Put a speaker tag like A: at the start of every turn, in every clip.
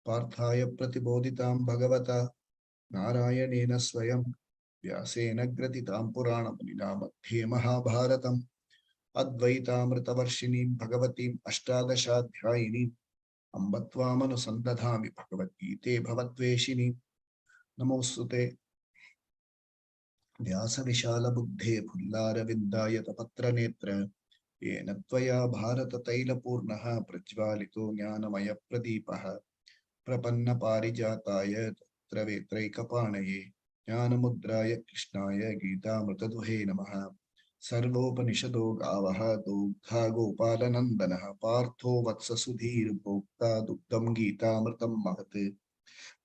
A: पार्थाय प्रतिबोधितां भगवता नारायणेन स्वयं व्यासेन ग्रथितां पुराणमुनिना मध्ये महाभारतम् अद्वैतामृतवर्षिणीं भगवतीम् अष्टादशाध्यायिनीम् अम्ब त्वामनुसन्दधामि भगवद्गीते भवद्वेषिणीम्। नमोऽस्तुते व्यासविशालबुद्धे फुल्लारविन्दायतपत्रनेत्र येन त्वया भारततैलपूर्णः प्रज्वालितो ज्ञानमयप्रदीपः प्रपन्नपारिजाताय तत्रवेत्रैकपाणये ज्ञानमुद्राय कृष्णाय गीतामृतदुहे नमः। सर्वोपनिषदो गावः दोग्धा गोपालनन्दनः पार्थो वत्ससुधीर्भोक्ता दुग्धं गीतामृतं महत्।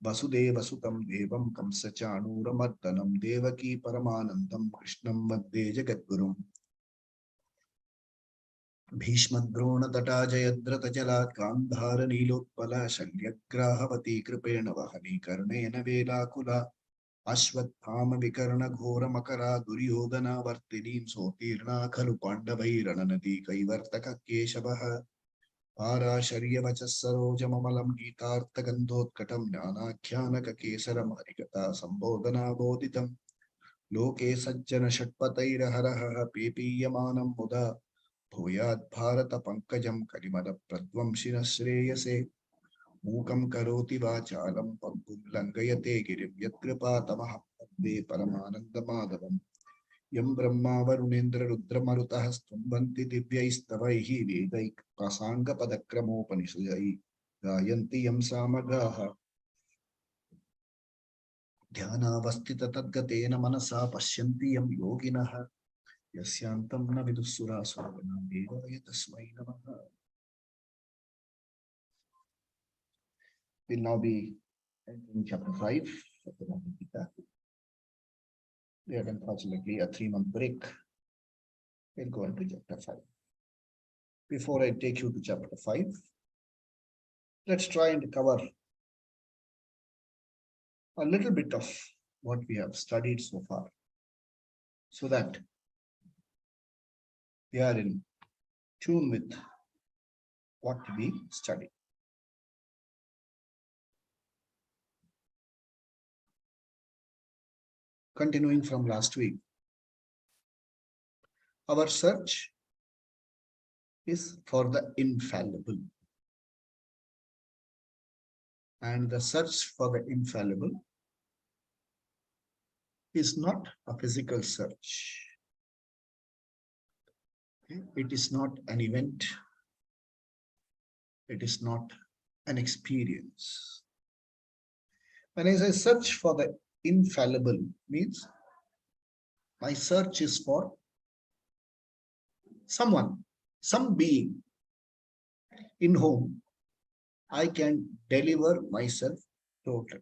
A: वसुदेवसुतं देवं कंसचाणूरमर्दनं देवकी परमानन्दं कृष्णं वन्दे जगद्गुरुम्। भीष्मद्रोणतटा जयद्रथजलात् गान्धारनीलोत्पला शल्यग्राहवती कृपेण वहनी कर्णेन वेलाकुला अश्वत्थामविकर्णघोरमकरा दुर्योधनावर्तिनीं सोत्तीर्णा खलु पाण्डवैरणनदी कैवर्तककेशवः पाराशर्यवचः सरोजममलं गीतार्थगन्धोत्कटं ज्ञानाख्यानककेसरं हरिकथा सम्बोधनाबोधितं लोके सज्जन षट्पतैरहरः पेपीयमानं मुदा भूयात् भारतपङ्कजं कलिमलप्रध्वंसिनः श्रेयसे मूकं करोति वाचालं पङ्गुं लङ्घयते गिरिं यत्कृपातमहं वन्दे परमानन्दमाधवम्। यं ब्रह्मा वरुणेन्द्र रुद्रमरुतः स्तुवन्ति दिव्यैस्तवैः वेदैः गायन्ति यं सामगाः ध्यानावस्थिततद्गतेन मनसा पश्यन्ति यं योगिनः यस्यान्तं न विदुःसुरासुरः देवाय तस्मै नमः। We'll now be entering chapter 5 of the Bhagavad Gita. We had unfortunately a 3-month break. We'll go into chapter 5. Before I take you to chapter 5, let's try and cover a little bit of what we have studied so far, so that we are in tune with what we study. Continuing from last week, our search is for the infallible. And the search for the infallible is not a physical search. It is not an event. It is not an experience. When I say search for the infallible, means my search is for someone, some being in whom I can deliver myself totally.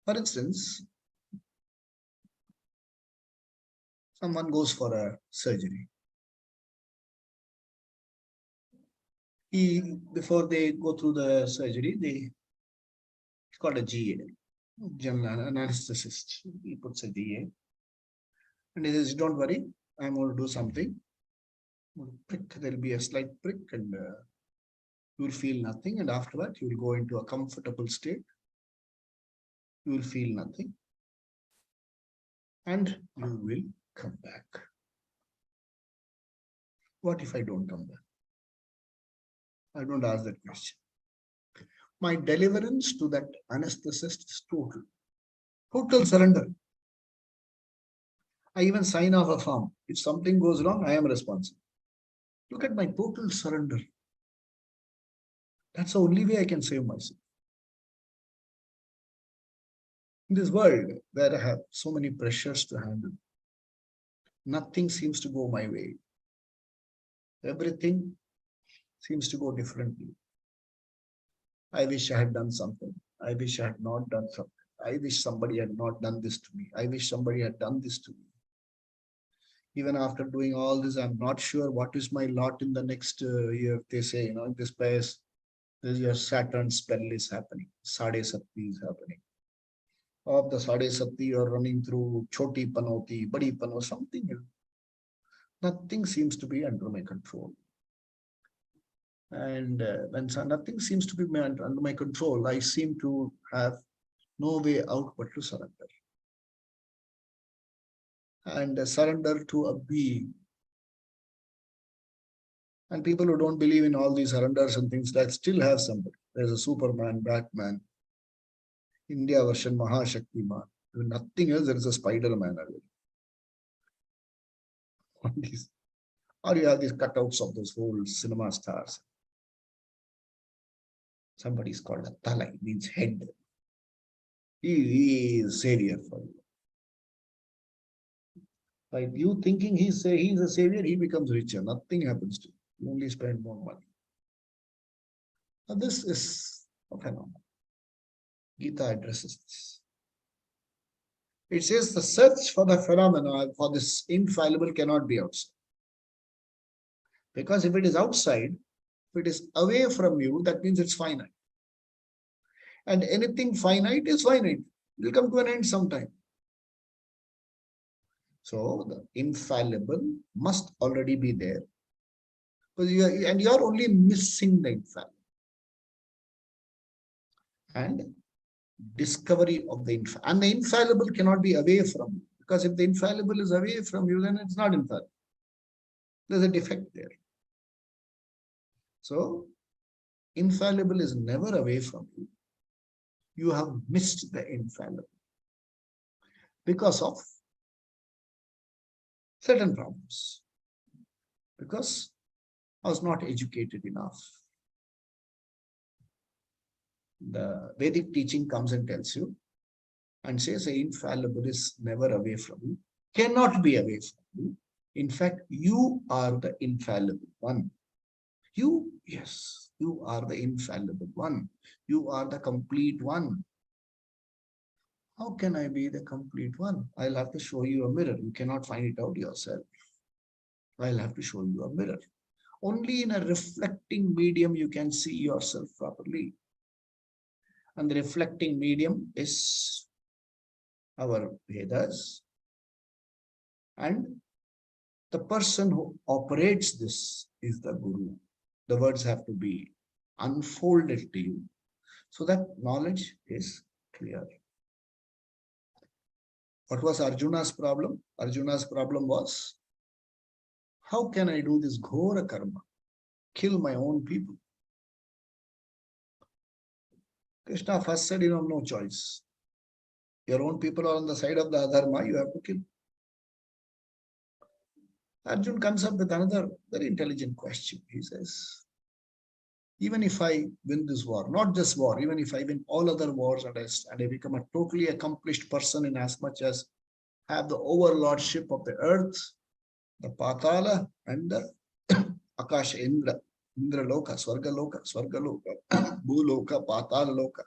A: For instance, someone goes for a surgery. Before they go through the surgery, it's called a GA, general anesthetist. He puts a GA and he says, don't worry, I'm going to do something. Prick, there'll be a slight prick and you will feel nothing, and afterward you will go into a comfortable state. You will feel nothing and you will come back. What if I don't come back? I don't ask that question. My deliverance to that anesthetist is total surrender. I even sign off a form. If something goes wrong, I am responsible. Look at my total surrender. That's the only way I can save myself. In this world where I have so many pressures to handle, nothing seems to go my way. Everything seems to go differently. I wish I had done something. I wish I had not done something. I wish somebody had not done this to me. I wish somebody had done this to me. Even after doing all this, I'm not sure what is my lot in the next year. They say, in this place, your Saturn spell is happening. Sade Sati is happening. Of the Sade Sati, you're running through Choti Panoti, Badi Pano, something. Nothing seems to be under my control. And when nothing seems to be under my control, I seem to have no way out but to surrender. And surrender to a being. And people who don't believe in all these surrenders and things like still have somebody. There's a Superman, Batman, India version Mahashaktiman. Nothing else, there is a Spider-Man. Or you have these cutouts of those whole cinema stars. Somebody is called a Talai, means head. He is savior for you. By you thinking he's a savior, he becomes richer. Nothing happens to you. You only spend more money. Now this is a phenomenon. Gita addresses this. It says the search for the phenomena, for this infallible, cannot be outside. Because if it is outside, if it is away from you, that means it's finite. And anything finite is finite. It will come to an end sometime. So the infallible must already be there. Because you are only missing the infallible. And discovery of the infallible. And the infallible cannot be away from you. Because if the infallible is away from you, then it's not infallible. There's a defect there. So, infallible is never away from you. You have missed the infallible because of certain problems. Because I was not educated enough. The Vedic teaching comes and tells you and says the infallible is never away from you, cannot be away from you. In fact, you are the infallible one. You, yes, you are the infallible one. You are the complete one. How can I be the complete one? I'll have to show you a mirror. You cannot find it out yourself. I'll have to show you a mirror. Only in a reflecting medium you can see yourself properly. And the reflecting medium is our Vedas. And the person who operates this is the Guru. The words have to be unfolded to you so that knowledge is clear. What was Arjuna's problem? Arjuna's problem was, how can I do this ghora karma? Kill my own people. Krishna first said, you have no choice. Your own people are on the side of the adharma, you have to kill. Arjuna comes up with another very intelligent question. He says, even if I win this war, not this war, even if I win all other wars and I become a totally accomplished person in as much as have the overlordship of the earth, the Patala and the Akasha, Indra Loka, Swarga Loka, Bhuloka, Patala Loka.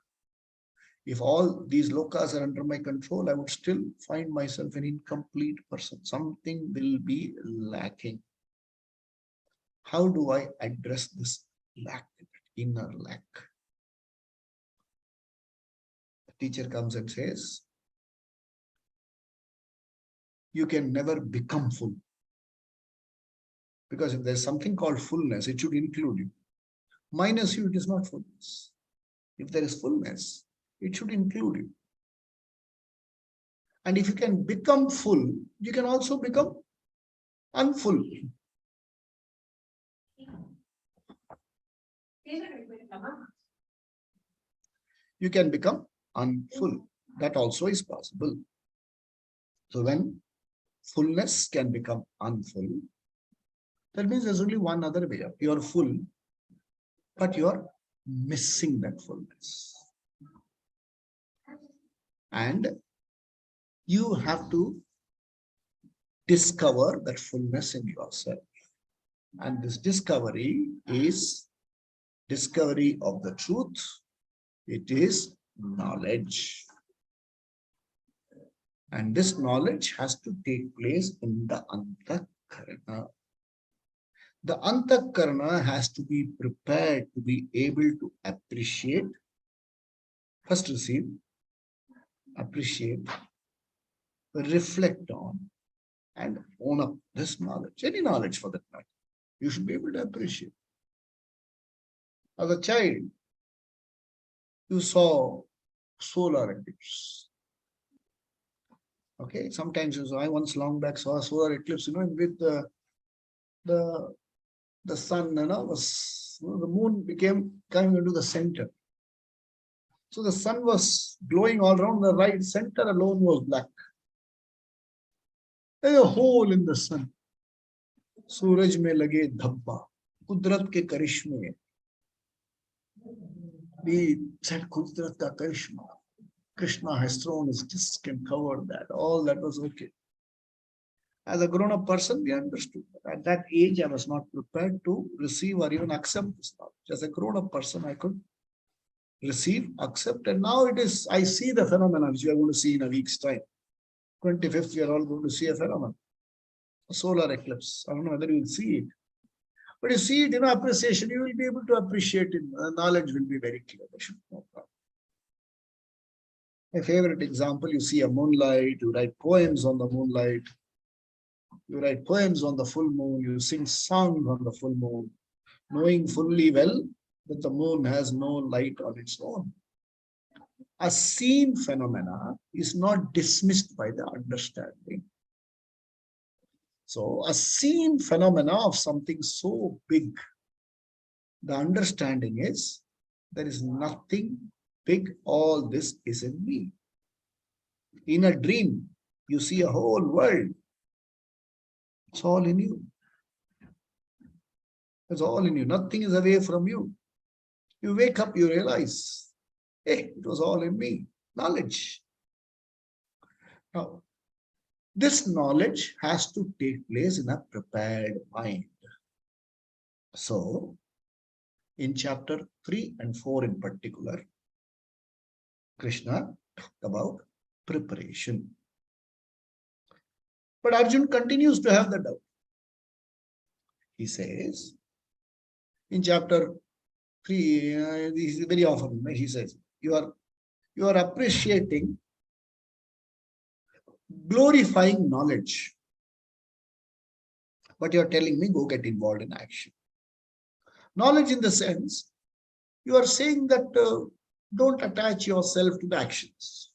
A: If all these lokas are under my control, I would still find myself an incomplete person. Something will be lacking. How do I address this lack, inner lack? The teacher comes and says, you can never become full. Because if there's something called fullness, it should include you. Minus you, it is not fullness. If there is fullness, it should include you. And if you can become full, you can also become unfull. You can become unfull. That also is possible. So when fullness can become unfull, that means there's only one other way up. You're full, but you're missing that fullness. And you have to discover that fullness in yourself. And this discovery is discovery of the truth. It is knowledge. And this knowledge has to take place in the Antakarana. The Antakarana has to be prepared to be able to appreciate, first receive, appreciate, reflect on, and own up this knowledge. Any knowledge for that matter, you should be able to appreciate. As a child, you saw solar eclipse. Okay, sometimes you saw, I once long back saw a solar eclipse, with the the sun, was the moon became coming into the center. So the sun was glowing all around, the right center alone was black. There's a hole in the sun. सूरज में लगे धब्बा, कुदरत के करिश्मे. We said कुदरत का करिश्मा. Krishna has thrown his disc and covered that. All that was okay. As a grown-up person, we understood. At that age, I was not prepared to receive or even accept this knowledge. As a grown-up person, I could receive, accept, and now it is, I see the phenomenon which we are going to see in a week's time. 25th, we are all going to see a phenomenon. A solar eclipse. I don't know whether you will see it. But you see it, appreciation, you will be able to appreciate it. Knowledge will be very clear. There should be no problem. My favorite example, you see a moonlight, you write poems on the moonlight, you write poems on the full moon, you sing songs on the full moon, knowing fully well that the moon has no light on its own. A seen phenomena is not dismissed by the understanding. So a seen phenomena of something so big, the understanding is there is nothing big, all this is in me. In a dream, you see a whole world. It's all in you. It's all in you. Nothing is away from you. You wake up, you realize, hey, it was all in me. Knowledge. Now, this knowledge has to take place in a prepared mind. So, in chapter 3 and 4 in particular, Krishna talked about preparation. But Arjuna continues to have the doubt. He says, in chapter 3, this is very often, he says, you are appreciating, glorifying knowledge, but you're telling me go get involved in action. Knowledge in the sense, you are saying that don't attach yourself to the actions.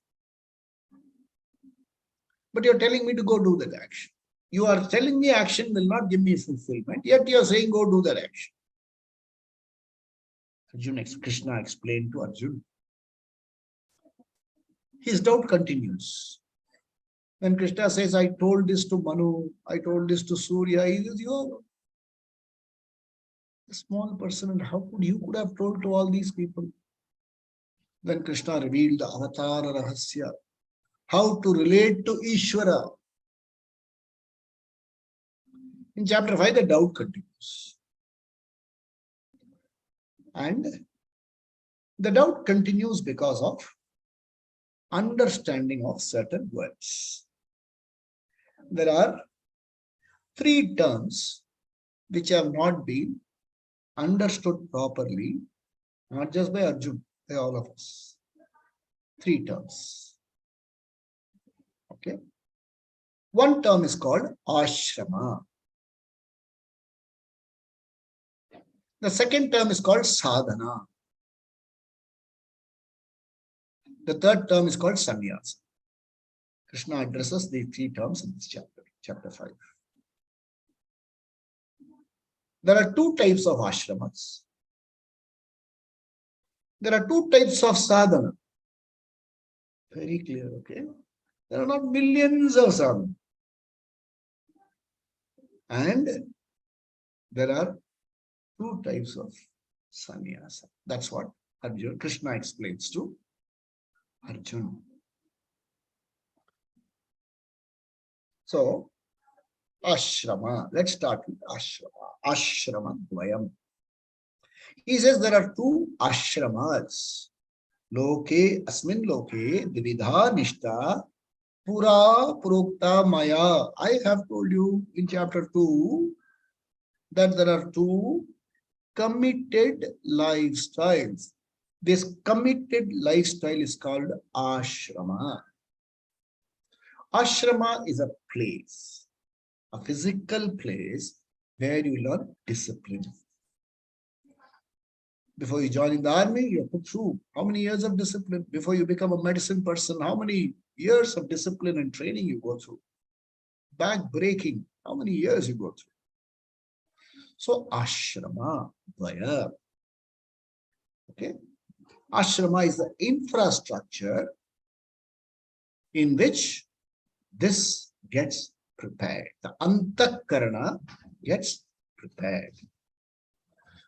A: But you're telling me to go do that action. You are telling me action will not give me fulfillment, yet you're saying go do that action. Krishna explained to Arjuna. His doubt continues. When Krishna says, I told this to Manu, I told this to Surya, he says, you're a small person, and how could you have told to all these people? When Krishna revealed the avatar rahasya, how to relate to Ishvara. In chapter 5, the doubt continues. And the doubt continues because of understanding of certain words. There are 3 terms which have not been understood properly, not just by Arjuna, by all of us. 3 terms. Okay. One term is called ashrama. The second term is called sadhana. The third term is called sannyasa. Krishna addresses these 3 terms in this chapter, chapter 5. There are 2 types of ashramas. There are 2 types of sadhana. Very clear, okay? There are not millions of sadhana. And there are 2 types of sannyasa. That's what Arjuna, Krishna explains to Arjuna. So, ashrama. Let's start with ashrama. Ashrama dvayam. He says there are 2 ashramas. Loke, asmin loke, dvidha nishta, pura prokta maya. I have told you in chapter 2 that there are 2 committed lifestyles. This committed lifestyle is called ashrama. Ashrama is a place, a physical place where you learn discipline. Before you join in the army, you're put through how many years of discipline? Before you become a medicine person, how many years of discipline and training you go through? Back breaking, how many years you go through? So ashrama, vaya. Okay. Ashrama is the infrastructure in which this gets prepared. The antakarana gets prepared.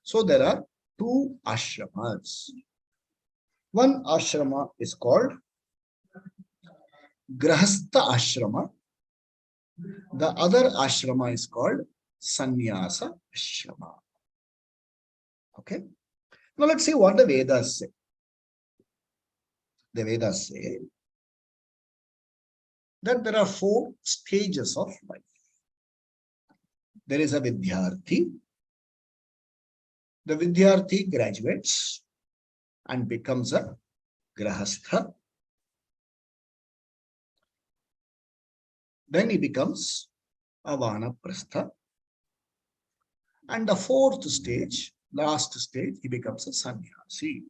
A: So there are two ashramas. One ashrama is called grahastha ashrama. The other ashrama is called sannyasa ashrama. Okay. Now let's see what the Vedas say. The Vedas say that there are 4 stages of life. There is a Vidyarthi. The Vidyarthi graduates and becomes a Grahastha. Then he becomes a Vanaprastha. And the 4th stage, last stage, he becomes a Sannyasi.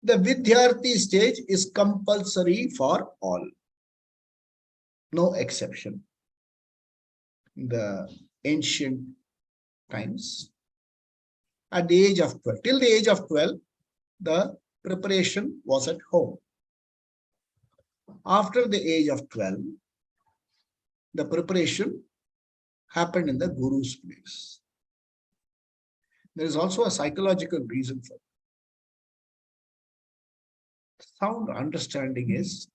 A: The Vidyarthi stage is compulsory for all. No exception. In the ancient times, at the age of 12, till the age of 12, the preparation was at home. After the age of 12, the preparation happened in the Guru's place. There is also a psychological reason for it. Sound understanding is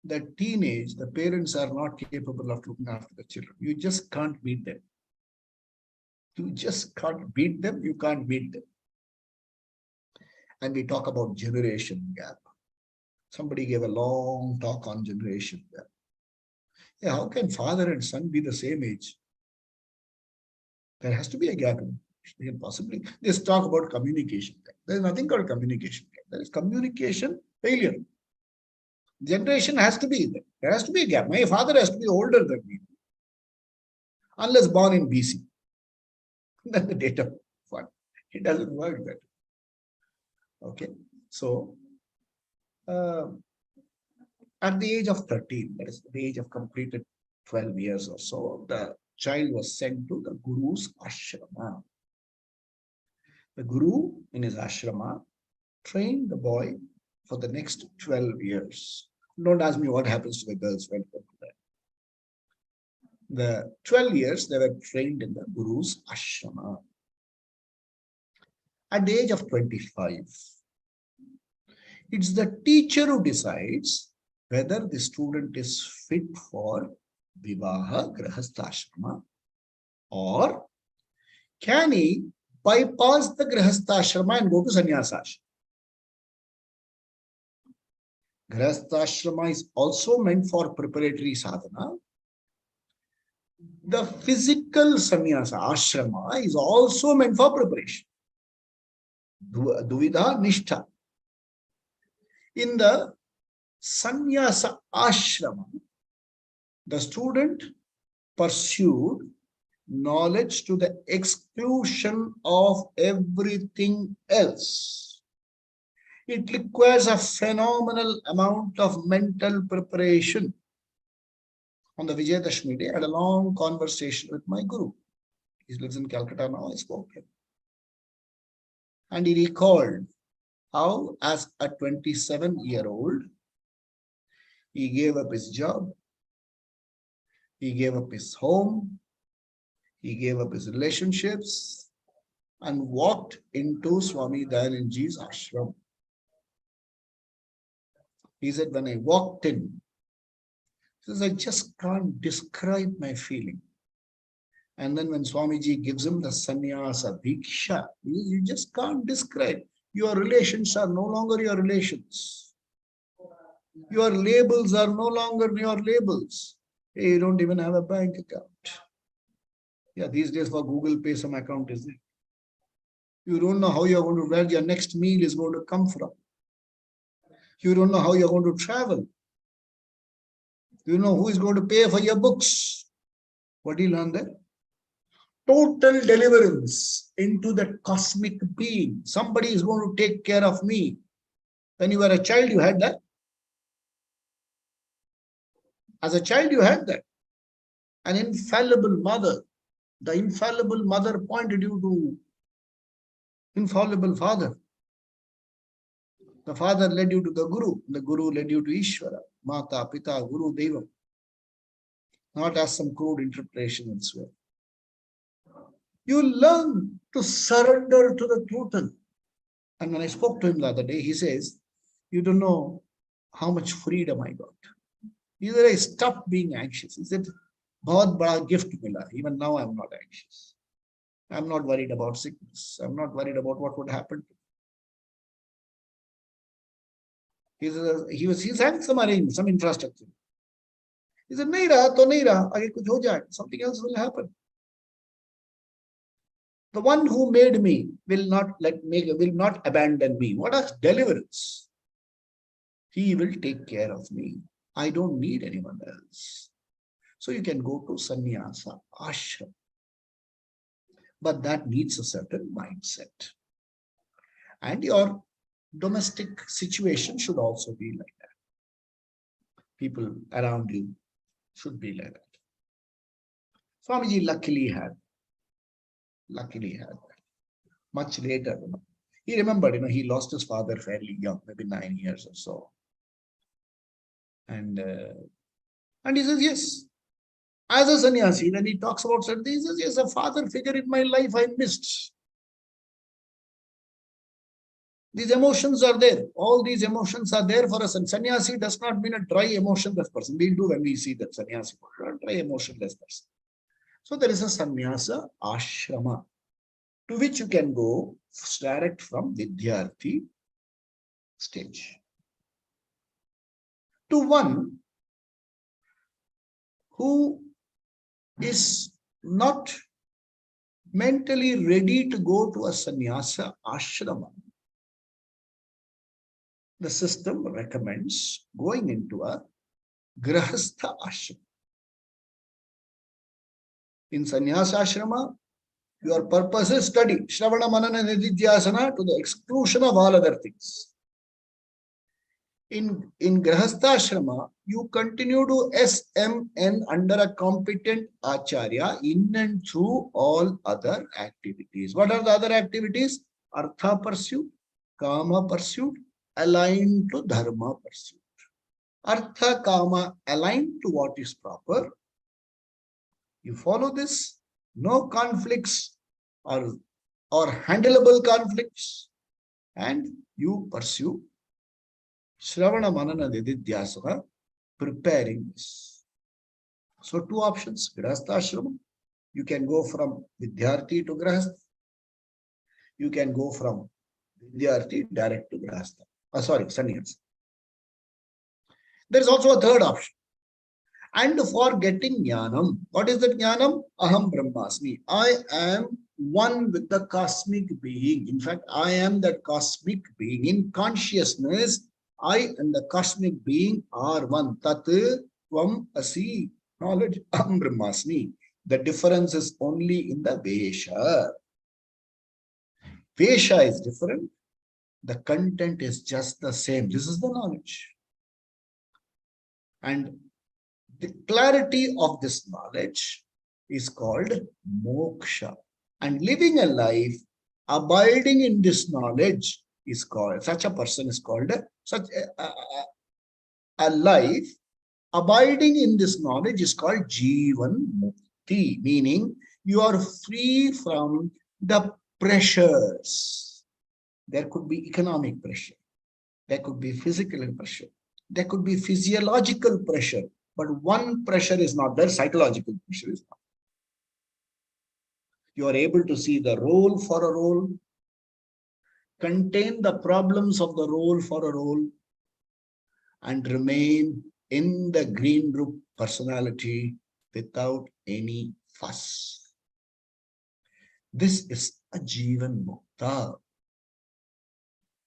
A: that teenage, the parents are not capable of looking after the children. You just can't beat them. You just can't beat them. You can't beat them. And we talk about generation gap. Somebody gave a long talk on generation gap. Yeah, how can father and son be the same age? There has to be a gap. They can possibly just talk about communication gap. There is nothing called communication gap. There is communication failure. Generation has to be there. There has to be a gap. My father has to be older than me. Unless born in BC. Then the date of birth. It doesn't work that way. Okay. So, at the age of 13, that is the age of completed 12 years or so, the child was sent to the Guru's ashrama. The Guru in his ashrama trained the boy for the next 12 years. Don't ask me what happens to the girls when they come to that. The 12 years they were trained in the Guru's ashrama. At the age of 25, it's the teacher who decides whether the student is fit for Vivaha Grahastha or can he bypass the Grahastha and go to Sannyasa ashrama. Grahastha is also meant for preparatory sadhana. The physical sannyasa ashrama is also meant for preparation. Duvidha nishtha. In the sannyasa ashrama, the student pursued knowledge to the exclusion of everything else. It requires a phenomenal amount of mental preparation. On the Vijayadashmi day, I had a long conversation with my guru. He lives in Calcutta now. I spoke to him. And he recalled how, as a 27-year-old, he gave up his job, he gave up his home, he gave up his relationships, and walked into Swami Dayananji's ashram. He said, when I walked in, he says, I just can't describe my feeling. And then when Swamiji gives him the sannyasa diksha, you just can't describe. Your relations are no longer your relations. Your labels are no longer your labels. Hey, you don't even have a bank account. Yeah, these days for Google Pay, some account is there. You don't know how you're going to, where your next meal is going to come from. You don't know how you're going to travel. You know who is going to pay for your books. What do you learn there? total deliverance into that cosmic being. Somebody is going to take care of me. When you were a child, you had that. As a child, you had that. An infallible mother. The infallible mother pointed you to infallible father. The father led you to the Guru. The Guru led you to Ishvara. Mata, Pita, Guru, Devam. Not as some crude interpretation elsewhere. You learn to surrender to the total. And when I spoke to him the other day, he says, you don't know how much freedom I got. He said, I stopped being anxious. He said, bahut bada gift mila. Even now I'm not anxious. I'm not worried about sickness. I'm not worried about what would happen to me. He's having some arrangement, some infrastructure. He said, nahi raha to nahi raha. Aage kuch ho jaye, something else will happen. The one who made me will not abandon me. What a deliverance. He will take care of me. I don't need anyone else. So you can go to sannyasa, ashram. But that needs a certain mindset. And your domestic situation should also be like that. People around you should be like that. Swamiji luckily had that. Much later, he remembered, he lost his father fairly young, maybe 9 years or so. And he says, yes, as a sannyasi, when he talks about certain things, he says, yes, a father figure in my life I missed. These emotions are there. All these emotions are there for us. And sannyasi does not mean a dry, emotionless person. We'll do when we see that sannyasi, a dry, emotionless person. So there is a sannyasa ashrama to which you can go direct from Vidyarthi stage to one who is not mentally ready to go to a sannyasa ashrama. The system recommends going into a grahastha ashrama. In sannyasa ashrama, your purpose is study, Shravana, Manana, Nididhyasana, to the exclusion of all other things. In grahastha ashrama, you continue to SMN under a competent acharya in and through all other activities. What are the other activities? Artha pursuit, kama pursuit, aligned to dharma pursuit. Artha, kama, aligned to what is proper. You follow this, no conflicts or handleable conflicts, and you pursue Shravana, Manana, Nididhyasana, preparing this. So two options, Grahastha Ashrama. You can go from Vidyarthi to Grahastha. You can go from Vidyarthi direct to Grahastha. Sannyasa. There is also a third option. And for getting jnanam, what is that jnanam? Aham Brahmasmi. I am one with the cosmic being. In fact, I am that cosmic being. In consciousness, I and the cosmic being are one. Tat Tvam Asi. Knowledge, Aham Brahmasmi. The difference is only in the Vesha. Vesha is different. The content is just the same. This is the knowledge. And the clarity of this knowledge is called moksha. And living a life abiding in this knowledge is called, such a person is called, a life abiding in this knowledge is called Jivan Mukti, meaning you are free from the pressures. There could be economic pressure. There could be physical pressure. There could be physiological pressure. But one pressure is not there, psychological pressure is not. You are able to see the role for a role, contain the problems of the role for a role, and remain in the green group personality without any fuss. This is a Jivan Mukta.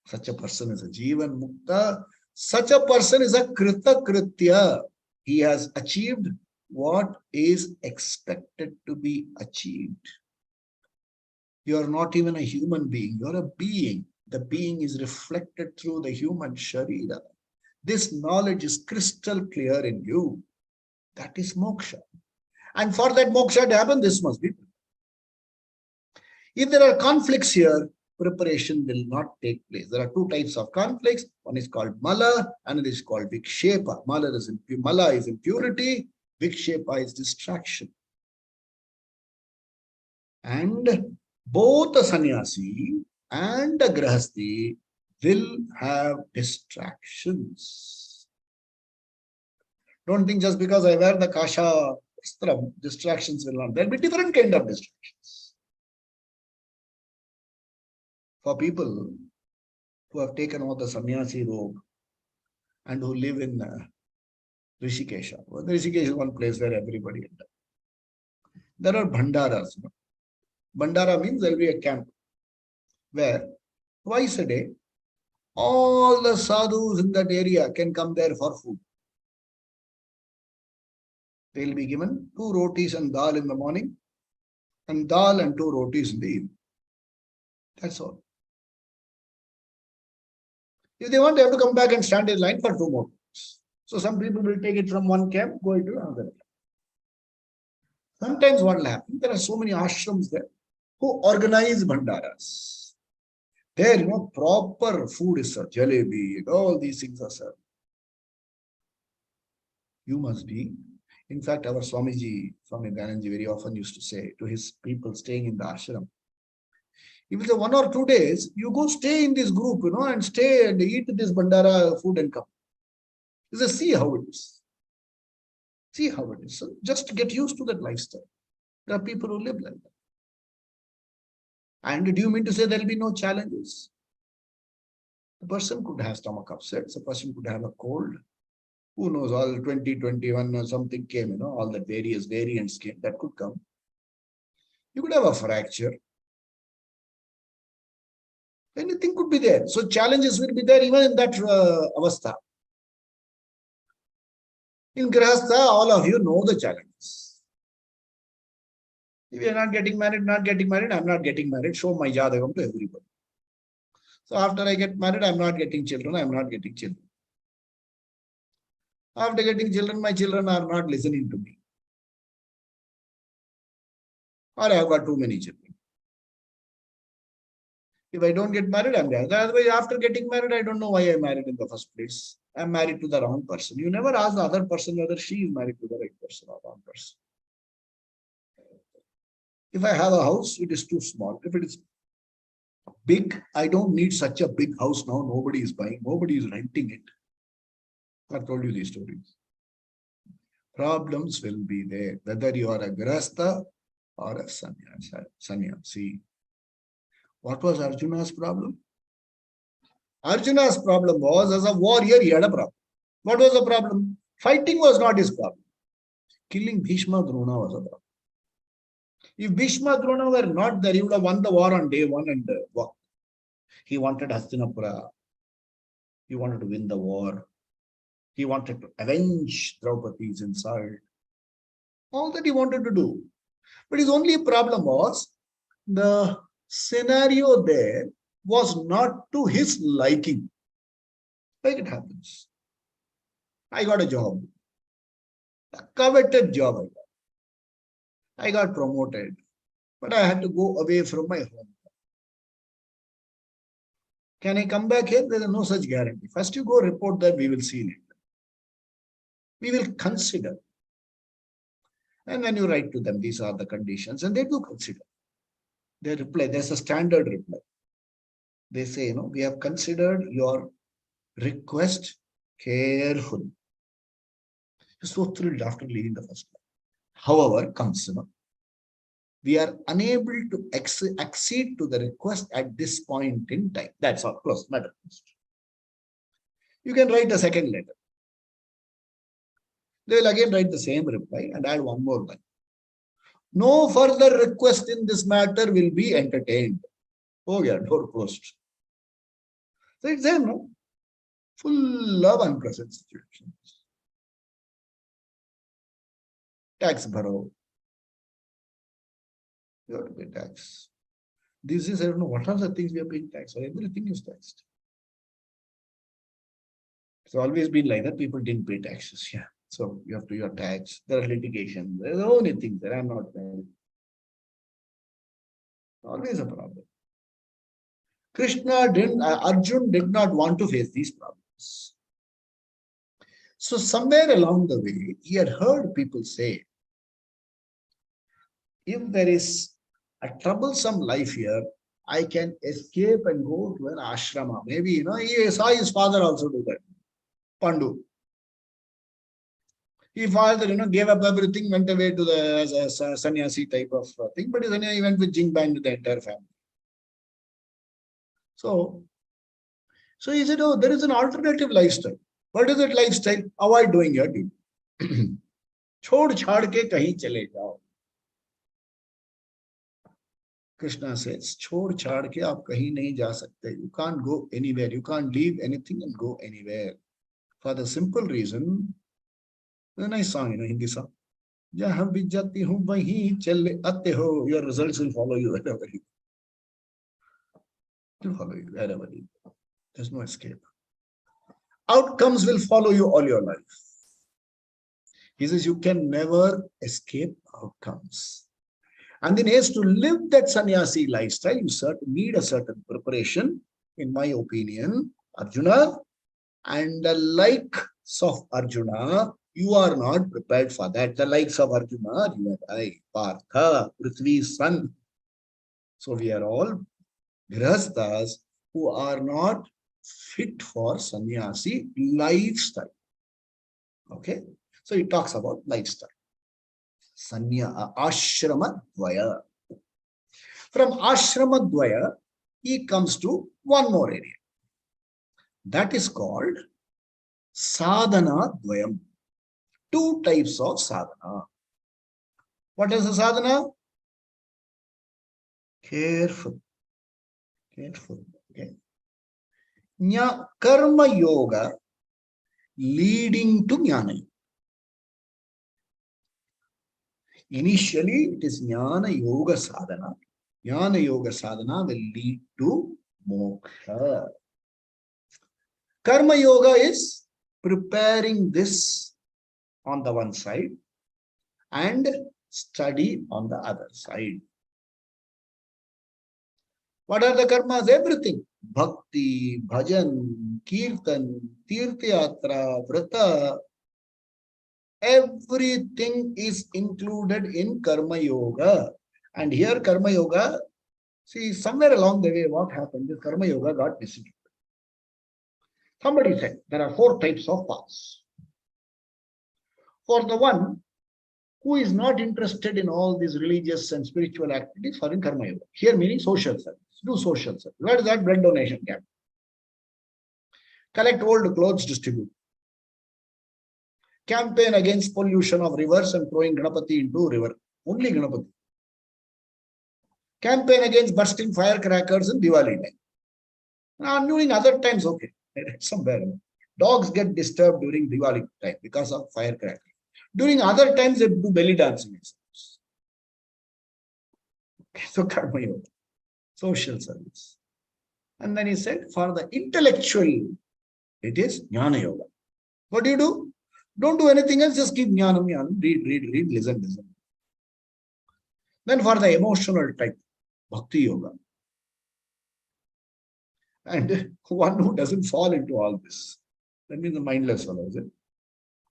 A: Such a person is a Jivan Mukta. Such a person is a Krita Kritya. He has achieved what is expected to be achieved. You are not even a human being. You are a being. The being is reflected through the human sharira. This knowledge is crystal clear in you. That is moksha. And for that moksha to happen, this must be. If there are conflicts here, preparation will not take place. There are two types of conflicts. One is called mala, another is called vikshepa. Mala is impurity, vikshepa is distraction. And both the sannyasi and the grahasti will have distractions. Don't think just because I wear the kasha vastram, distractions will not. There will be different kind of distractions. For people who have taken on the sannyasi robe and who live in Rishikesha. Well, Rishikesh is one place where everybody enters. There are bhandaras. Bhandara means there will be a camp where twice a day all the sadhus in that area can come there for food. They will be given 2 rotis and dal in the morning and dal and 2 rotis in the evening. That's all. If they want, they have to come back and stand in line for 2 more days. So some people will take it from one camp, go into another camp. Sometimes what will happen, there are so many ashrams there who organize bhandaras. There, proper food is served, jalebi, and all these things are served. You must be. In fact, our Swami Dhananji very often used to say to his people staying in the ashram, if it's a 1 or 2 days, you go stay in this group, and stay and eat this bandara food and come. He says, see how it is. See how it is. So just get used to that lifestyle. There are people who live like that. And do you mean to say there will be no challenges? The person could have stomach upsets. A person could have a cold. Who knows, all 2021 or something came, all the various variants came. That could come. You could have a fracture. Anything could be there. So challenges will be there even in that avastha. In Grahastha, all of you know the challenges. If you are not getting married, I'm not getting married. Show my jadagam to everybody. So after I get married, I'm not getting children. After getting children, my children are not listening to me. Or I have got too many children. If I don't get married, I'm there. Otherwise, after getting married, I don't know why I married in the first place. I'm married to the wrong person. You never ask the other person whether she is married to the right person or wrong person. If I have a house, it is too small. If it is big, I don't need such a big house now. Nobody is buying. Nobody is renting it. I've told you these stories. Problems will be there, whether you are a grahastha or a sannyasi. What was Arjuna's problem? Arjuna's problem was, as a warrior, he had a problem. What was the problem? Fighting was not his problem. Killing Bhishma Drona was a problem. If Bhishma Drona were not there, he would have won the war on day 1 and walked. He wanted Hastinapura. He wanted to win the war. He wanted to avenge Draupadi's insult. All that he wanted to do. But his only problem was the scenario there was not to his liking. Like it happens. I got a job. A coveted job I got promoted. But I had to go away from my home. Can I come back here? There is no such guarantee. First you go report that we will see later. We will consider. And when you write to them, these are the conditions, and they do consider. They reply, there's a standard reply. They say, we have considered your request carefully. You're so thrilled after leaving the first line. However, comes, we are unable to accede to the request at this point in time. That's all. Close. Matter. You can write a second letter. They will again write the same reply and add one more line. No further request in this matter will be entertained. Oh yeah, door closed. So it's there, no? Full of unpleasant situations. Tax bharo. You have to pay tax. This is, I don't know, what are the things we are paying tax for? Everything is taxed. It's always been like that. People didn't pay taxes. Yeah. So you have to your tax. There are litigation. There are only things that I'm not paying. Always a problem. Arjun did not want to face these problems. So somewhere along the way, he had heard people say, if there is a troublesome life here, I can escape and go to an ashrama. Maybe, he saw his father also do that. Pandu. His father, gave up everything, went away to the as a sannyasi type of thing, but he went with Jingbang with the entire family. So he said, oh, there is an alternative lifestyle. What is that lifestyle? Avoid doing your duty. Chhod chhad ke kahin chale jao. Krishna says, chhod chhad ke aap kahin nahi ja sakte. You can't go anywhere. You can't leave anything and go anywhere. For the simple reason, a nice song, Hindi song. Jahan bhi jati hu wahi chale aate ho. Your results will follow you wherever you go. Will follow you wherever you go. There's no escape. Outcomes will follow you all your life. He says you can never escape outcomes. And then as to live that sannyasi lifestyle, you need a certain preparation, in my opinion, Arjuna. And the likes of Arjuna, you are not prepared for that. The likes of Arjuna, you and I, Partha, Prithvi's son. So we are all grihasthas who are not fit for sannyasi lifestyle. Okay? So he talks about lifestyle. Ashrama dvaya. From ashrama dvaya, he comes to one more area. That is called sadhana dvayam. Two types of sadhana. What is the sadhana? Careful. Okay. Karma yoga leading to jnana yoga. Initially, it is jnana yoga sadhana. Jnana yoga sadhana will lead to moksha. Karma yoga is preparing this on the one side and study on the other side. What are the karmas? Everything. Bhakti, bhajan, kirtan, tirthayatra, vrata. Everything is included in karma yoga. And here karma yoga, see, somewhere along the way, what happened is karma yoga got distributed. Somebody said there are 4 types of paths. For the one who is not interested in all these religious and spiritual activities, for in karma yoga. Here meaning social service. Do social service. What is that? Blood donation camp. Collect old clothes, distribute. Campaign against pollution of rivers and throwing Ganapati into river. Only Ganapati. Campaign against bursting firecrackers in Diwali time. During other times, okay. Somewhere. Dogs get disturbed during Diwali time because of firecrackers. During other times, they do belly dancing. So karma yoga. Social service. And then he said, for the intellectual, it is jnana yoga. What do? Don't do anything else, just keep jnanam, read, listen. Then for the emotional type, bhakti yoga. And one who doesn't fall into all this, that means the mindless fellow, is it?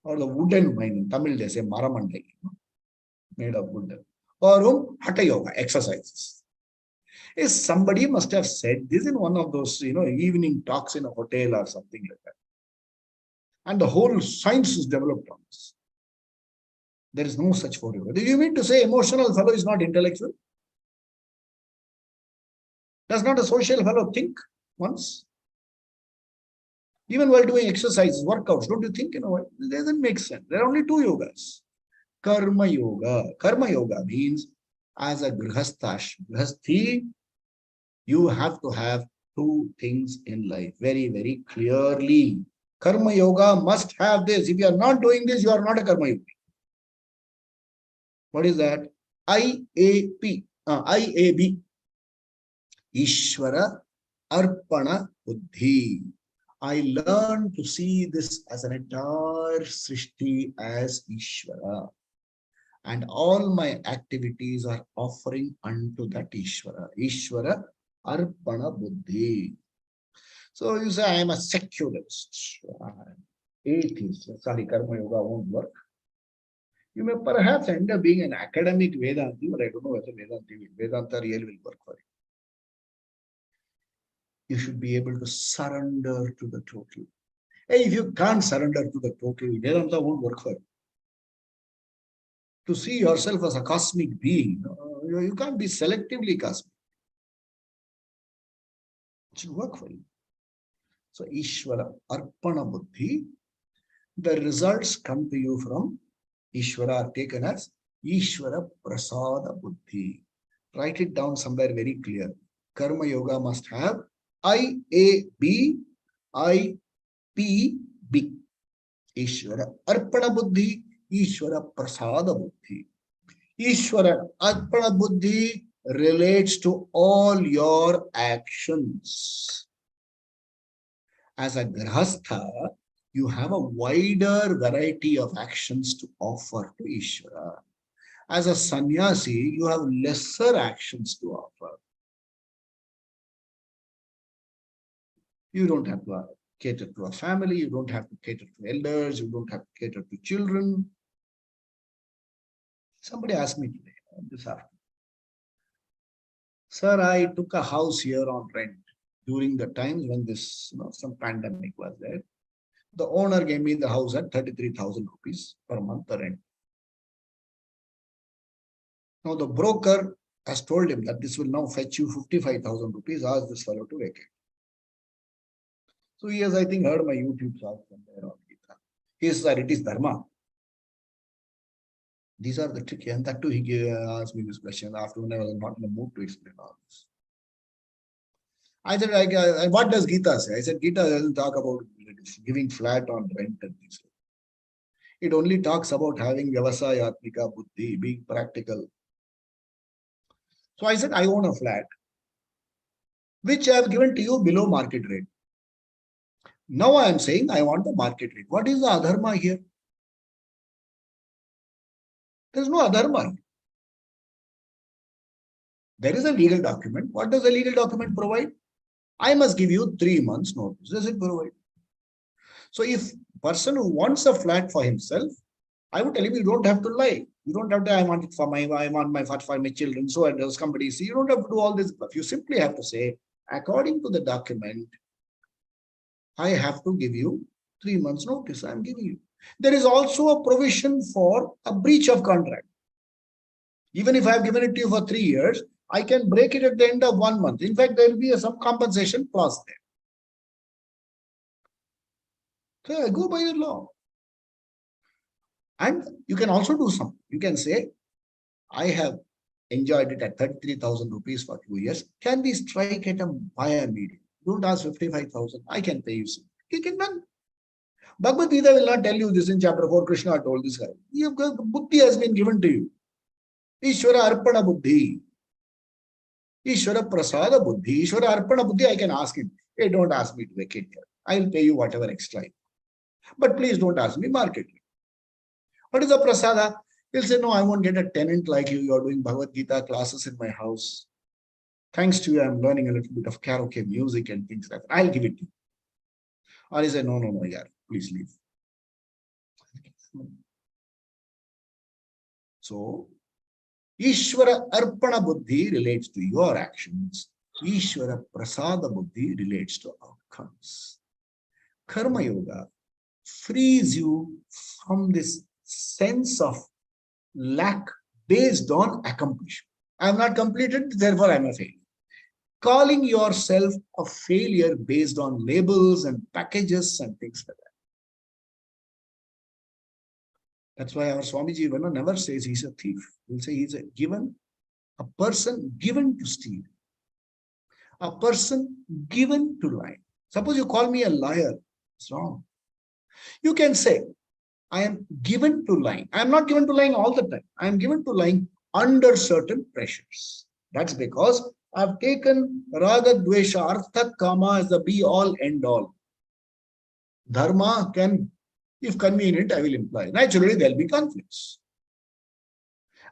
A: Or the wooden mind, in Tamil they say maramandai, made of wood. Or whom? Hatha yoga, exercises. Somebody must have said this in one of those, evening talks in a hotel or something like that. And the whole science is developed on this. There is no such for yoga. Do you mean to say emotional fellow is not intellectual? Does not a social fellow think once? Even while doing exercises, workouts, don't you think, it doesn't make sense. There are only 2 yogas. Karma yoga. Karma yoga means as a grihasthi, you have to have 2 things in life very, very clearly. Karma yoga must have this. If you are not doing this, you are not a karma yogi. What is that? IAP. IAB. Ishvara Arpana Buddhi. I learned to see this as an entire Srishti as Ishvara. And all my activities are offering unto that Ishvara. Ishvara Arpana Buddhi. So you say, I am a secularist, atheist. Sorry, Karma Yoga won't work. You may perhaps end up being an academic Vedanti, but I don't know whether Vedanta really will work for you. You should be able to surrender to the total. Hey, if you can't surrender to the total, Vedanta won't work for you. To see yourself as a cosmic being, you can't be selectively cosmic. It should work for you. So, Ishvara Arpana Buddhi, the results come to you from Ishvara are taken as Ishvara Prasada Buddhi. Write it down somewhere very clear. Karma Yoga must have IAB, IPB. Ishvara Arpana Buddhi, Ishvara Prasada Buddhi. Ishvara Arpana Buddhi relates to all your actions. As a Grahastha, you have a wider variety of actions to offer to Ishvara. As a sannyasi, you have lesser actions to offer. You don't have to cater to a family, you don't have to cater to elders, you don't have to cater to children. Somebody asked me today, this afternoon, sir, I took a house here on rent during the times when this, some pandemic was there. The owner gave me the house at 33,000 rupees per month, the rent. Now the broker has told him that this will now fetch you 55,000 rupees. Ask this fellow to vacate. So he has, I think, heard my YouTube talk from there on Gita. He said, it is dharma. These are the tricky, and that too he asked me this question after when I was not in the mood to explain all this. I said, what does Gita say? I said, Gita doesn't talk about giving flat on rent and things. It only talks about having vyavasayatmika buddhi, being practical. So I said, I own a flat, which I have given to you below market rate. Now I am saying I want the market rate. What is the adharma here? There is no adharma. There is a legal document. What does the legal document provide? I must give you 3 months notice. Does it provide? So if person who wants a flat for himself, I would tell him you don't have to lie. You don't have to, I want it for my children, so and does somebody see. You don't have to do all this stuff. You simply have to say, according to the document, I have to give you 3 months notice. I am giving you. There is also a provision for a breach of contract. Even if I have given it to you for 3 years, I can break it at the end of 1 month. In fact, there will be some compensation clause there. So I go by the law. And you can also do something. You can say, I have enjoyed it at 33,000 rupees for 2 years. Can we strike at a higher medium? Don't ask 55,000. I can pay you some. You can done. Bhagavad Gita will not tell you this in chapter 4. Krishna told this guy. Buddhi has been given to you. Ishvara Arpana Buddhi. Ishvara Prasada Buddhi. Ishvara Arpana Buddhi, I can ask him. Hey, don't ask me to vacate here. I will pay you whatever extra. But please don't ask me market. What is the prasada? He'll say, no, I won't get a tenant like you. You are doing Bhagavad Gita classes in my house. Thanks to you, I'm learning a little bit of karaoke music and things like that. I'll give it to you. Or he said, no, yeah, please leave. So, Ishvara Arpana Buddhi relates to your actions. Ishvara Prasada Buddhi relates to outcomes. Karma Yoga frees you from this sense of lack based on accomplishment. I have not completed, therefore I am a failure. Calling yourself a failure based on labels and packages and things like that. That's why our Swamiji never says he's a thief. He'll say he's a person given to steal. A person given to lie. Suppose you call me a liar. It's wrong. You can say, I am given to lying. I am not given to lying all the time. I am given to lying under certain pressures. That's because I've taken Raga, Dvesha, Artha, Kama as the be all, end all. Dharma can, if convenient, I will imply. Naturally, there will be conflicts.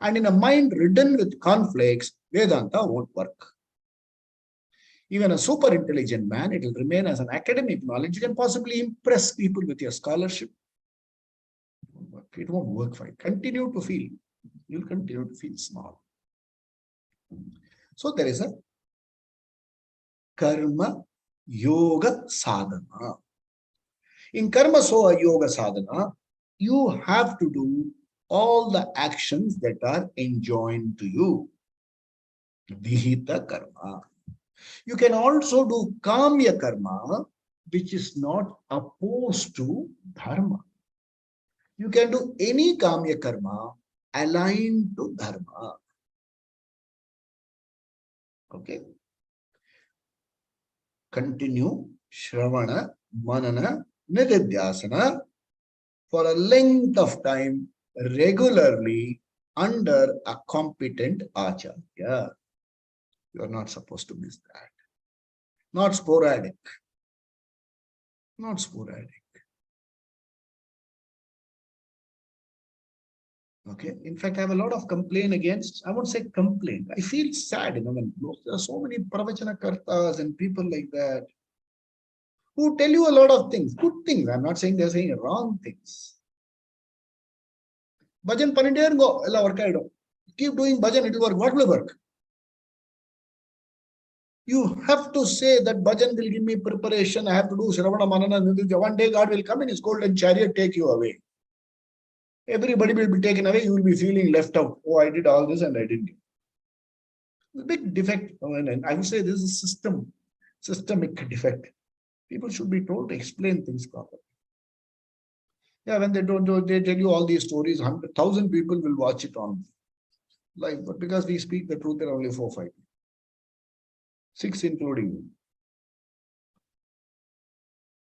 A: And in a mind ridden with conflicts, Vedanta won't work. Even a super intelligent man, it will remain as an academic knowledge. You can possibly impress people with your scholarship. It won't work fine. Continue to feel. You'll continue to feel small. So there is a karma yoga sadhana. In karma yoga sadhana, you have to do all the actions that are enjoined to you. Vihita karma. You can also do kamya karma, which is not opposed to dharma. You can do any kamya karma aligned to dharma. Okay. Continue Shravana, Manana, Nididhyasana for a length of time regularly under a competent acharya. You are not supposed to miss that. Not sporadic. Not sporadic. Okay. In fact, I have a lot of complaint against, I won't say complaint. I feel sad, when there are so many pravachana kartas and people like that who tell you a lot of things, good things. I'm not saying they're saying wrong things. Bhajan panite go, ella work aido. Keep doing bhajan, it will work. What will work? You have to say that bhajan will give me preparation. I have to do Shravana Manana Nididhya. One day God will come in his golden chariot, take you away. Everybody will be taken away. You will be feeling left out. Oh, I did all this and I didn't. It's a big defect. And I would say this is a systemic defect. People should be told to explain things properly. Yeah, when they don't do, they tell you all these stories, 100,000 people will watch it on live. But because we speak the truth, there are only 4 5. 6 including me.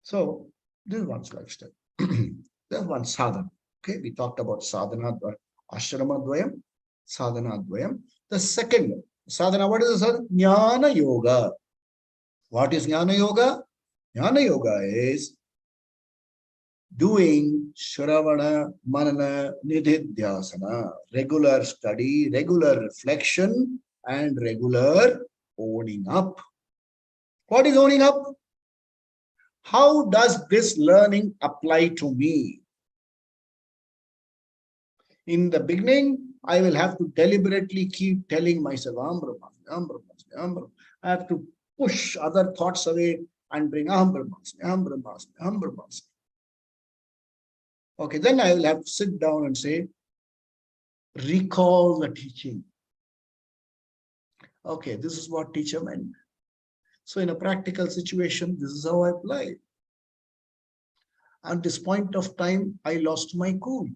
A: So this is one's lifestyle. There's one sadhana. Okay, we talked about sadhana, ashrama dvayam, sadhana dvayam. The second sadhana, what is the sadhana? Jnana yoga. What is jnana yoga? Jnana yoga is doing Shravana, Manana, Nididhyasana, regular study, regular reflection, and regular owning up. What is owning up? How does this learning apply to me? In the beginning, I will have to deliberately keep telling myself, Aham Brahmasmi, Aham Brahmasmi, Aham Brahmasmi. I have to push other thoughts away and bring Aham Brahmasmi, Aham Brahmasmi, Aham Brahmasmi. Okay, then I will have to sit down and say, recall the teaching. Okay, this is what teacher meant. So in a practical situation, this is how I apply. At this point of time, I lost my cool.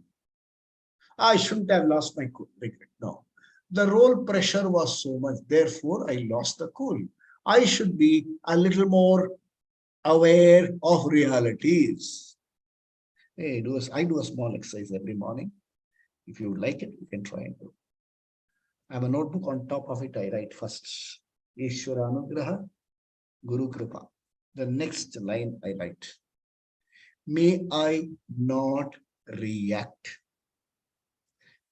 A: I shouldn't have lost my cool. No. The role pressure was so much. Therefore, I lost the cool. I should be a little more aware of realities. Hey, I do a small exercise every morning. If you would like it, you can try and do. I have a notebook. On top of it, I write first Ishvara Anugraha, Guru Kripa. The next line I write, may I not react.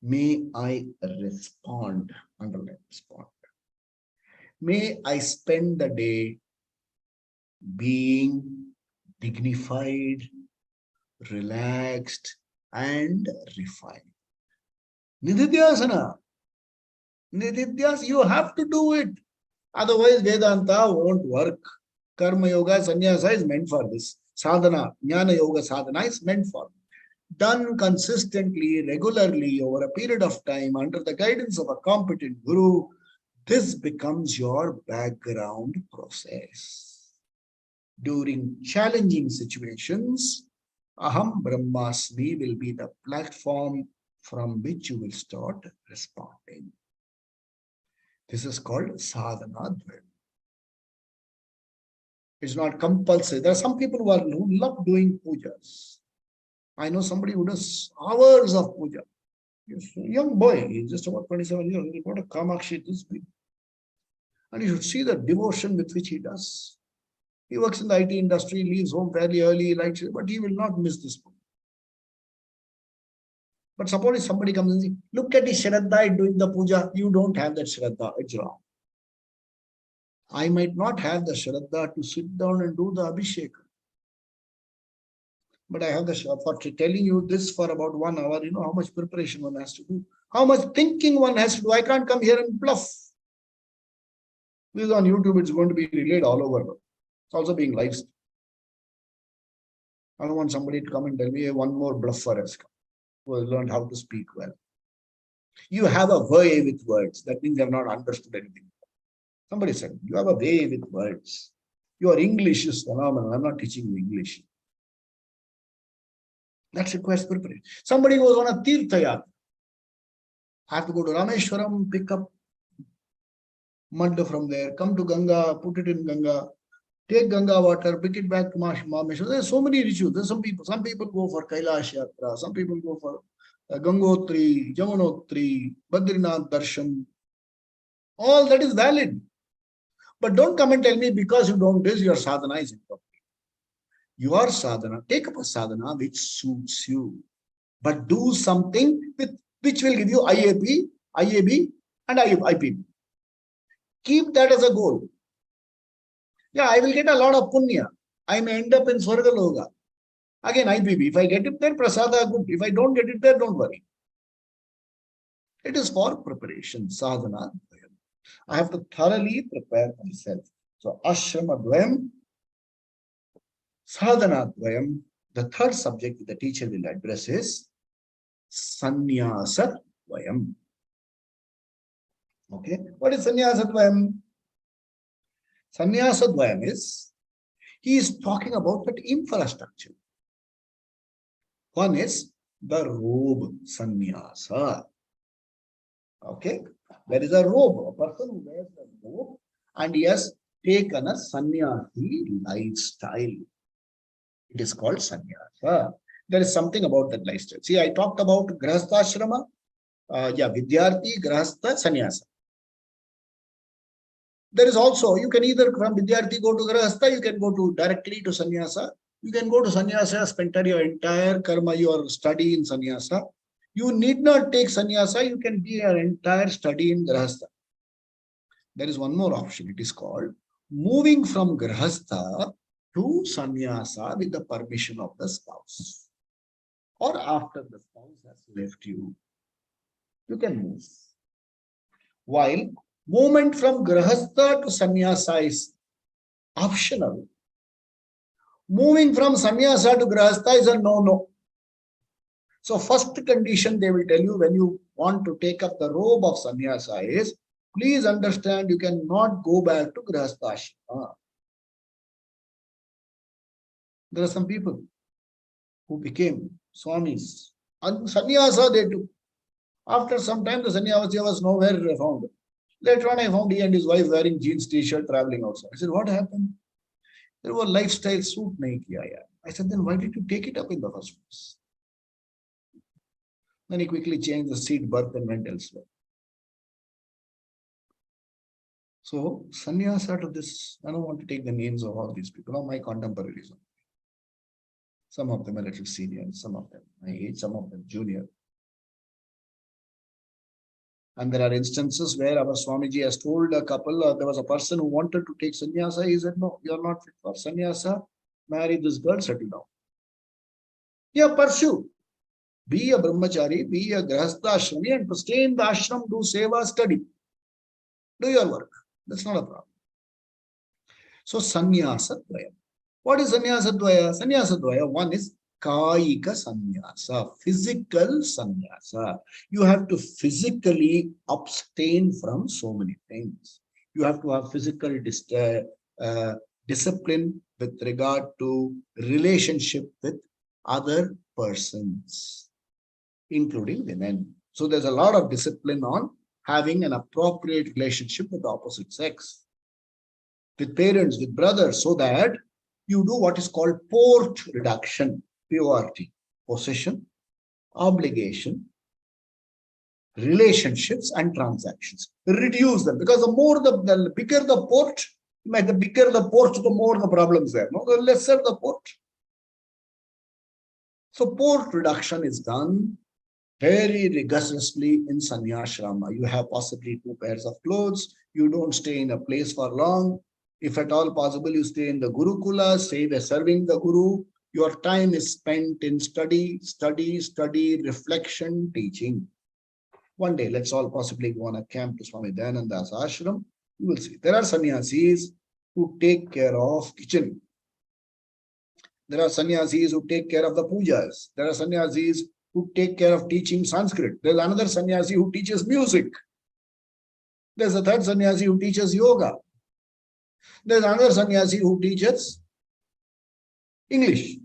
A: May I respond. Underline respond. May I spend the day being dignified, relaxed, and refined. Nididhyasana. Nididhyas, you have to do it. Otherwise, Vedanta won't work. Karma Yoga, Sannyasa is meant for this. Sadhana, Jnana Yoga Sadhana is meant for. Done consistently, regularly, over a period of time, under the guidance of a competent guru, this becomes your background process. During challenging situations, Aham Brahmasmi will be the platform from which you will start responding. This is called sadhana dvayam. It's not compulsory. There are some people who love doing pujas. I know somebody who does hours of puja. He's a young boy, he's just about 27 years old. He got a Kamakshi this big. And you should see the devotion with which he does. He works in the IT industry, leaves home fairly early, likes it, but he will not miss this book. But suppose somebody comes and says, look at the Shraddha doing the puja. You don't have that Shraddha. It's wrong. I might not have the Shraddha to sit down and do the Abhishek. But I have the Shraddha for telling you this for about 1 hour. You know how much preparation one has to do. How much thinking one has to do. I can't come here and bluff. This is on YouTube. It's going to be relayed all over. It's also being live. I don't want somebody to come and tell me, hey, one more bluffer has come, who has learned how to speak well. You have a way with words. That means you have not understood anything. Somebody said, you have a way with words. Your English is phenomenal. I'm not teaching you English. That requires preparation. Somebody goes on a Tirtha Yatra. I have to go to Rameshwaram, pick up mud from there, come to Ganga, put it in Ganga, take Ganga water, pick it back to Mameshwar. There are so many rituals. There's some people go for Kailash Yatra, some people go for Gangotri, Jamunotri, Badrinath Darshan. All that is valid. But don't come and tell me because you don't this, your sadhana is improper. Your sadhana, take up a sadhana which suits you. But do something which will give you IAB and IPB. Keep that as a goal. Yeah, I will get a lot of punya. I may end up in Swargaloga. Again, IPB. If I get it there, prasada, good. If I don't get it there, don't worry. It is for preparation, sadhana. I have to thoroughly prepare myself. So, ashrama dvayam, sadhana dvayam. The third subject the teacher will address is sannyasa dvayam. Okay, what is sannyasa dvayam? Sannyasa dvayam is, he is talking about that infrastructure. One is the robe sannyasa. Okay, there is a robe, a person who wears the robe and he has taken a sannyasi lifestyle. It is called sannyasa. There is something about that lifestyle. See, I talked about grahastha ashrama, vidyarthi, grahastha, sannyasa. There is also, you can either from vidyarthi go to grahastha, you can go to directly to sannyasa. You can go to sannyasa, spend your entire karma, your study in sannyasa. You need not take sannyasa, you can be your entire study in grahastha. There is one more option, it is called moving from grahastha to sannyasa with the permission of the spouse. Or after the spouse has left you, you can move. While movement from grahastha to sannyasa is optional, moving from sannyasa to grahastha is a no-no. So first condition they will tell you when you want to take up the robe of sannyasa is, please understand you cannot go back to grahastha ashrama. There are some people who became swamis. And sannyasa they took. After some time the sannyasa was nowhere found. Later on I found he and his wife wearing jeans t-shirt traveling outside. I said, what happened? There was lifestyle suit nahi kiya yaar. I said, then why did you take it up in the first place? Then he quickly changed the seat berth and went elsewhere. So, sannyasa to this, I don't want to take the names of all these people, are my contemporaries. Some of them are a little senior, some of them my age, some of them junior. And there are instances where our Swamiji has told a couple, there was a person who wanted to take sannyasa. He said, no, you are not fit for sannyasa. Marry this girl, settle down. Yeah, pursue. Be a brahmachari, be a grahastha ashrami and stay in the ashram, do seva, study. Do your work. That's not a problem. So, sannyasa dvaya. What is sannyasa dvaya? Sannyasa dvaya, one is kaika sannyasa, physical sannyasa. You have to physically abstain from so many things. You have to have physical discipline with regard to relationship with other persons, including women. So there's a lot of discipline on having an appropriate relationship with the opposite sex, with parents, with brothers, so that you do what is called port reduction, PORT, possession, obligation, relationships and transactions. Reduce them, because the bigger the port, the bigger the port, the more the problems there. No, the lesser the port. So port reduction is done very rigorously in sannyashrama. You have possibly 2 pairs of clothes. You don't stay in a place for long. If at all possible, you stay in the Gurukula, stay there serving the Guru. Your time is spent in study, reflection, teaching. One day, let's all possibly go on a camp to Swami Dayananda's ashram. You will see. There are sannyasis who take care of kitchen. There are sannyasis who take care of the pujas. There are sannyasis who take care of teaching Sanskrit. There's another sannyasi who teaches music. There's a third sannyasi who teaches yoga. There's another sannyasi who teaches English.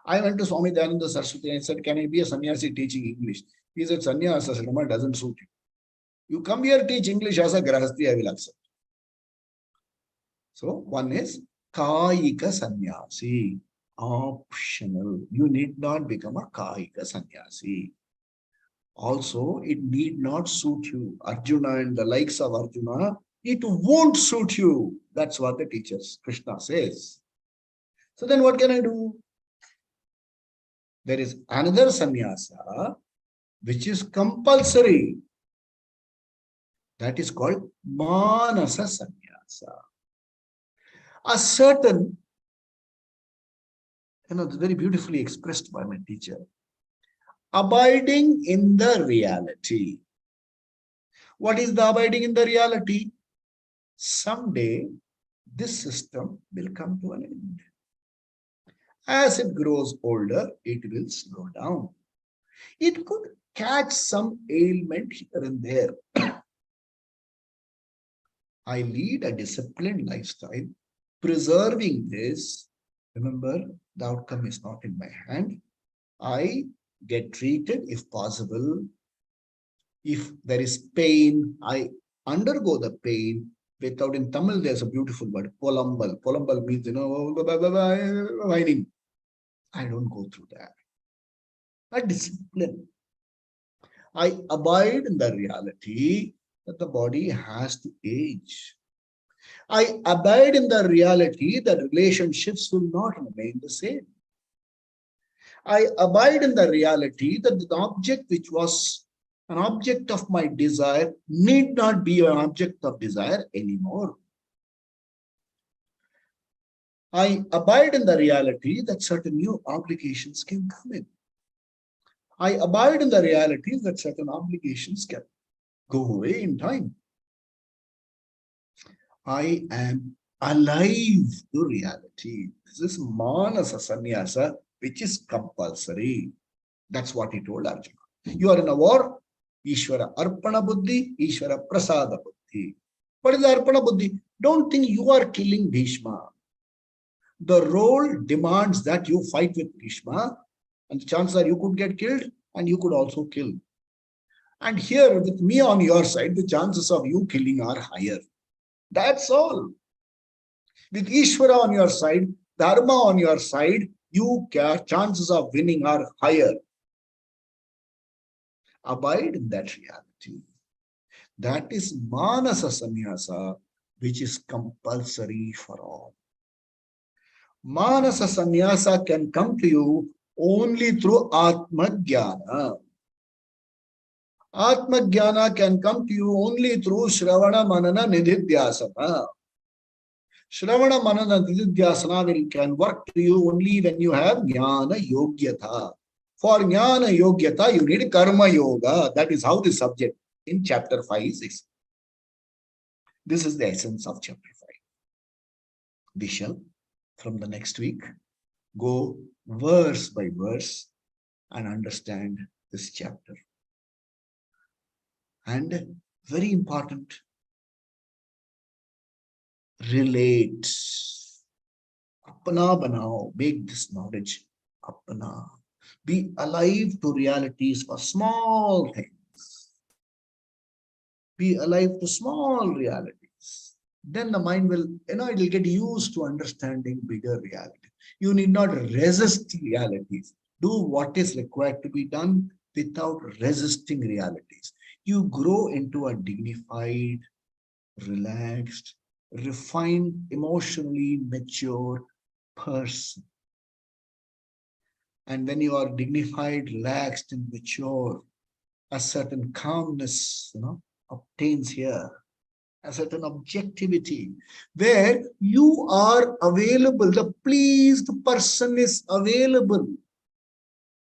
A: I went to Swami Dayananda Saraswati and said, can I be a sannyasi teaching English? He said, sannyasa ashrama doesn't suit you. You come here, teach English as a grahasti, I will accept. So one is Kayika sannyasi, optional. You need not become a Kayika sannyasi. Also, it need not suit you. Arjuna and the likes of Arjuna, it won't suit you. That's what the teachers, Krishna says. So then what can I do? There is another sannyasa which is compulsory. That is called manasa sannyasa. A certain, it's very beautifully expressed by my teacher. Abiding in the reality. What is the abiding in the reality? Someday, this system will come to an end. As it grows older, it will slow down. It could catch some ailment here and there. I lead a disciplined lifestyle, preserving this. Remember, the outcome is not in my hand. I get treated if possible. If there is pain, I undergo the pain without. In Tamil, there's a beautiful word, polambal. Polambal means, whining. I don't go through that. A discipline. I abide in the reality that the body has to age. I abide in the reality that relationships will not remain the same. I abide in the reality that the object which was an object of my desire need not be an object of desire anymore. I abide in the reality that certain new obligations can come in. I abide in the reality that certain obligations can go away in time. I am alive to reality. This is manasa sannyasa, which is compulsory. That's what he told Arjuna. You are in a war. Ishvara arpana buddhi, Ishvara prasada buddhi. What is arpana buddhi? Don't think you are killing Bhishma. The role demands that you fight with Bhishma, and the chances are you could get killed and you could also kill. And here with me on your side, the chances of you killing are higher. That's all. With Ishvara on your side, Dharma on your side, chances of winning are higher. Abide in that reality. That is manasa sannyasa, which is compulsory for all. Manasa sannyasa can come to you only through Atma Jnana. Atma Jnana can come to you only through Shravana Manana Nididhyasana. Shravana Manana Nididhyasana can work to you only when you have Jnana Yogyata. For Jnana Yogyata, you need Karma Yoga. That is how the subject in chapter 5 is. This is the essence of chapter 5. We shall, from the next week, go verse by verse and understand this chapter. And very important, relate. Apna banao, make this knowledge apna. Be alive to realities for small things. Be alive to small realities. Then the mind will, it will get used to understanding bigger reality. You need not resist realities. Do what is required to be done without resisting realities. You grow into a dignified, relaxed, refined, emotionally mature person. And when you are dignified, relaxed, and mature, a certain calmness, obtains here, a certain objectivity, where you are available. The pleased person is available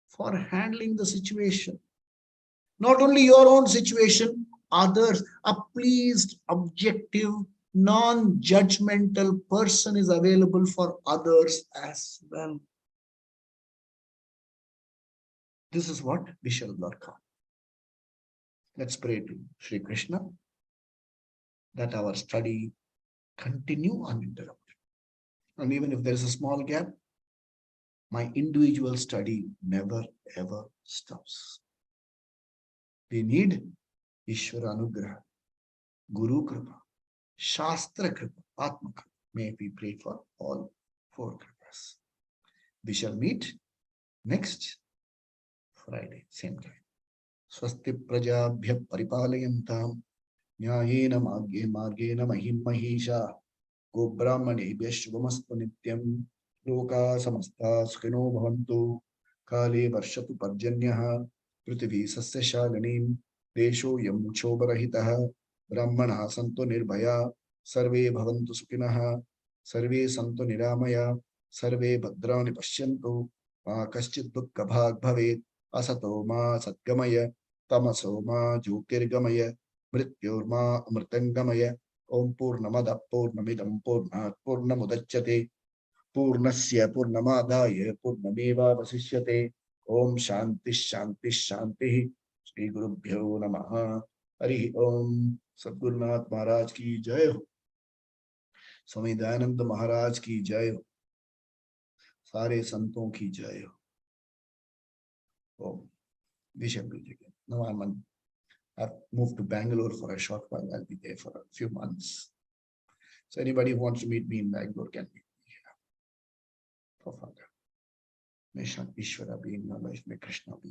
A: for handling the situation. Not only your own situation, others. A pleased, objective, non-judgmental person is available for others as well. This is what we shall work on. Let's pray to Sri Krishna that our study continue uninterrupted. And even if there is a small gap, my individual study never ever stops. We need Ishvara Anugraha, Guru Kripa, Shastra Kripa, Atma Kripa. May we pray for all four Kripas. We shall meet next Friday, same time. Swasti Prajabhya Paripalayantam Nyayena Margena Mahim Mahisha Gobrahmanebhya Shubhamastu Nityam Loka Samasta Sukhino Bhavantu Kale Varshatu Parjanyaha Prithvi Sasya Shalanim Desho Yam Chobarahitaha Brahmana Santo Nirbhaya Sarve Bhavantu Sukhinaha Sarve Santo Niramaya Sarve Bhadrani Pashyantu Ma Kaschit Dukkha Bhag Bhavet Asato Ma Satgamaya Tamaso Ma Jyotirgamaya Mrityorma Amritangamaya Om Purnamada Purnamidam Purnat Purnamudachyate Purnasya Purnamadaya Purnameva Vasishyate Om Shanti Shanti Shanti Shri Gurubhyo Namaha Hari Om Sadgurunath Maharaj ki Jai Ho Swami Dayananda Maharaj ki Jai Ho Sare Santon ki Jai Ho. Om. We shall meet again. Now I've moved to Bangalore for a short while. I'll be there for a few months. So anybody who wants to meet me in Bangalore can meet me here for further. May Ishvara be in your life. May Krishna be.